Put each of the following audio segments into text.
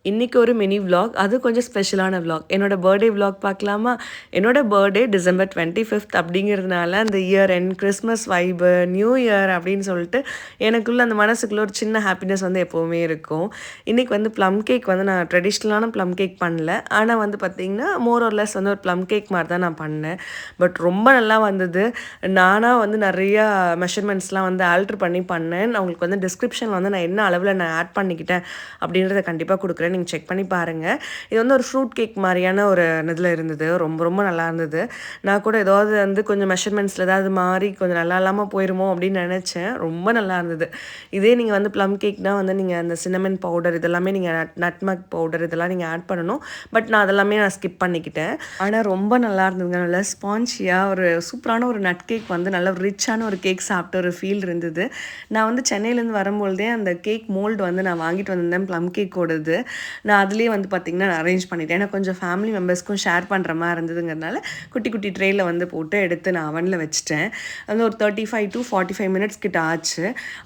இன்னைக்கு ஒரு mini vlog, அது கொஞ்சம் ஸ்பெஷலான விலாக். என்னோட பர்த்டே விலாக் பார்க்கலாமா? என்னோட பர்த்டே டிசம்பர் 25 அப்படிங்கிறதுனால அந்த year end Christmas vibe, new year அப்படின்னு சொல்லிட்டு எனக்குள்ள அந்த மனசுக்குள்ள ஒரு சின்ன ஹாப்பினஸ் வந்து எப்போவுமே இருக்கும். இன்னைக்கு வந்து ப்ளம் கேக் வந்து நான் ட்ரெடிஷ்னலான ப்ளம் கேக் பண்ணல. ஆனால் வந்து பார்த்தீங்கன்னா, மோர் ஆர் லெஸ் வந்து ஒரு ப்ளம் கேக் மாதிரி தான் நான் பண்ணேன். பட் ரொம்ப நல்லா வந்தது. நானா வந்து நிறையா மெஷர்மெண்ட்ஸ்லாம் வந்து ஆல்டர் பண்ணி பண்ணேன். நான் உங்களுக்கு வந்து டிஸ்கிரிப்ஷனில் வந்து நான் என்ன அளவில் நான் ஆட் பண்ணிக்கிட்டேன் அப்படின்றத கண்டிப்பாக கொடுக்குறேன். நீங்கள் செக் பண்ணி பாருங்கள். இது வந்து ஒரு ஃப்ரூட் கேக் மாதிரியான ஒரு இதில் இருந்தது. ரொம்ப ரொம்ப நல்லா இருந்தது. நான் கூட ஏதாவது வந்து கொஞ்சம் மெஷர்மெண்ட்ஸில் ஏதாவது மாறி கொஞ்சம் நல்லா இல்லாமல் போயிருமோ அப்படின்னு நினச்சேன். ரொம்ப நல்லா இருந்தது. இதே நீங்கள் வந்து ப்ளம் கேக்னால் வந்து நீங்கள் அந்த சின்னமன் பவுடர் இதெல்லாமே நீங்கள் நட்மக் பவுடர் இதெல்லாம் நீங்கள் ஆட் பண்ணணும். பட் நான் அதெல்லாமே நான் ஸ்கிப் பண்ணிக்கிட்டேன். ஆனால் ரொம்ப நல்லா இருந்ததுங்க. நல்லா ஸ்பான்ச்சியாக ஒரு சூப்பரான ஒரு நட் கேக் வந்து நல்ல ரிச்சான ஒரு கேக் சாப்பிட்ட ஒரு ஃபீல் இருந்தது. நான் வந்து சென்னையிலேருந்து வரும்பொழுதே அந்த கேக் மோல்டு வந்து நான் வாங்கிட்டு வந்திருந்தேன் ப்ளம் கேக்கோடது. நான் அதுலேயே வந்து பார்த்திங்கன்னா நான் அரேஞ்ச் பண்ணிட்டேன். ஏன்னா கொஞ்சம் ஃபேமிலி மெம்பர்ஸ்க்கும் ஷேர் பண்ணுற மாதிரி இருந்ததுங்கிறதுனால குட்டி குட்டி ட்ரேயில் வந்து போட்டு எடுத்து நான் அவனில் வச்சுட்டேன். அது ஒரு 35 to 45 மினிட்ஸ் கிட்ட ஆச்சு.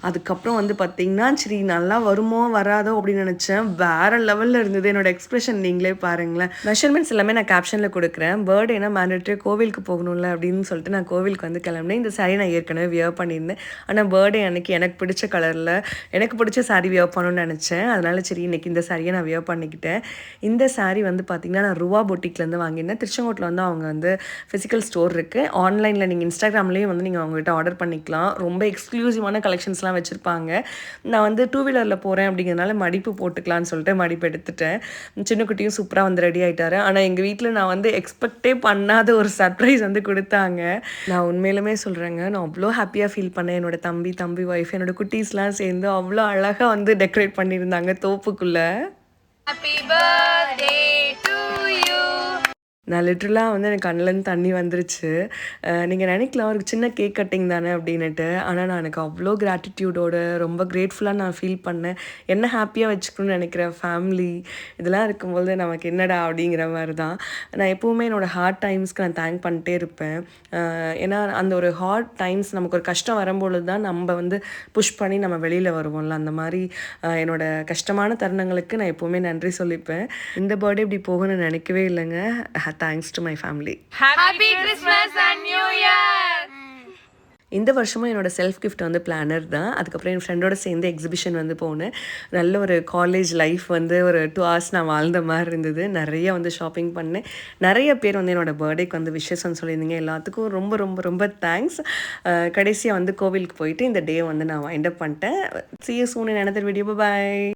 அதுக்கப்புறம் வந்து பார்த்திங்கன்னா சரி நல்லா வருமோ வராதோ அப்படின்னு நினச்சேன். வேறு லெவலில் இருந்தது. என்னோடய எக்ஸ்ப்ரெஷன் நீங்களே பாருங்களேன். மெஷர்மெண்ட்ஸ் எல்லாமே நான் கேப்ஷனில் கொடுக்குறேன். பர்த்டேனா மேண்டேட்டரி கோவிலுக்கு போகணும்ல அப்படின்னு சொல்லிட்டு நான் கோவிலுக்கு வந்து கிளம்புனேன். இந்த சாரீ நான் ஏற்கனவே வியர் பண்ணியிருந்தேன். ஆனால் பர்த்டே அன்னைக்கு எனக்கு பிடிச்ச கலரில் எனக்கு பிடிச்ச சாரீ வியர் பண்ணணும்னு நினச்சேன். அதனால சரி இன்றைக்கி இந்த சாரியை நான் வியர் பண்ணிக்கிட்டேன். இந்த சாரீ வந்து பார்த்திங்கன்னா நான் ருவா பொட்டிக்லேருந்து வாங்கியிருந்தேன். திருச்செங்கோட்டில் வந்து அவங்க வந்து ஃபிசிக்கல் ஸ்டோர் இருக்குது. ஆன்லைனில் நீங்கள் இன்ஸ்டாகிராம்லேயும் வந்து நீங்கள் அவங்ககிட்ட ஆர்டர் பண்ணிக்கலாம். ரொம்ப எக்ஸ்க்ளூசிவான கலெக்ஷன்ஸ்லாம் வச்சுருப்பாங்க. நான் வந்து டூ வீலரில் போகிறேன் அப்படிங்கிறதுனால மடிப்பு போட்டுக்கலான்னு சொல்லிட்டு மடிப்பு எடுத்துட்டேன். சின்ன குட்டியும் சூப்பராக வந்து ரெடி ஆகிட்டாரு. ஆனால் எங்கள் வீட்டில் நான் வந்து எக்ஸ்பெக்டே பண்ணாத ஒரு சர்ப்ரைஸ் வந்து கொடுத்தாங்க. நான் உண்மையிலுமே சொல்கிறேங்க, நான் அவ்வளோ ஹாப்பியாக ஃபீல் பண்ணேன். என்னோட தம்பி ஒய்ஃப் என்னோட குட்டீஸ்லாம் சேர்ந்து அவ்வளோ அழகாக வந்து டெக்கரேட் பண்ணியிருந்தாங்க தோப்புக்குள்ளே. Happy birthday to you. நான் லிட்ரலாக வந்து எனக்கு கண்ணிலேருந்து தண்ணி வந்துருச்சு. நீங்கள் நினைக்கலாம் ஒரு சின்ன கேக் கட்டிங் தானே அப்படின்னுட்டு. ஆனால் நான் எனக்கு அவ்வளோ கிராட்டிடியூடோட ரொம்ப கிரேட்ஃபுல்லாக நான் ஃபீல் பண்ணேன். என்ன ஹாப்பியாக வச்சுக்கணும்னு நினைக்கிற ஃபேமிலி இதெல்லாம் இருக்கும்போது நமக்கு என்னடா அப்படிங்கிற மாதிரி தான். நான் எப்போவுமே என்னோடய ஹார்ட் டைம்ஸ்க்கு நான் தேங்க் பண்ணிட்டே இருப்பேன். ஏன்னா அந்த ஒரு ஹார்ட் டைம்ஸ் நமக்கு ஒரு கஷ்டம் வரும்பொழுது தான் நம்ம வந்து புஷ் பண்ணி நம்ம வெளியில் வருவோம்ல. அந்த மாதிரி என்னோடய கஷ்டமான தருணங்களுக்கு நான் எப்போவுமே நன்றி சொல்லிப்பேன். இந்த பர்த்டே இப்படி போகணும்னு நினைக்கவே இல்லைங்க. Thanks to my family. Happy Christmas and New Year! இந்த வருஷமும் என்னோட செல்ஃப் கிஃப்ட் வந்து பிளானர் தான். அதுக்கப்புறம் என் ஃப்ரெண்டோட சேர்ந்து எக்ஸிபிஷன் வந்து போனேன். நல்ல ஒரு காலேஜ் லைஃப் வந்து ஒரு 2 hours நான் வாழ்ந்த மாதிரி இருந்தது. நிறைய வந்து ஷாப்பிங் பண்ணேன். நிறைய பேர் வந்து என்னோடய பர்த்டேக்கு வந்து விஷஸ்ன்னு சொல்லியிருந்தீங்க. எல்லாத்துக்கும் ரொம்ப ரொம்ப ரொம்ப தேங்க்ஸ். கடைசியாக வந்து கோவிலுக்கு போயிட்டு இந்த டே வந்து நான் வைண்ட் அப் பண்ணிட்டேன். See you soon in another video. Bye bye.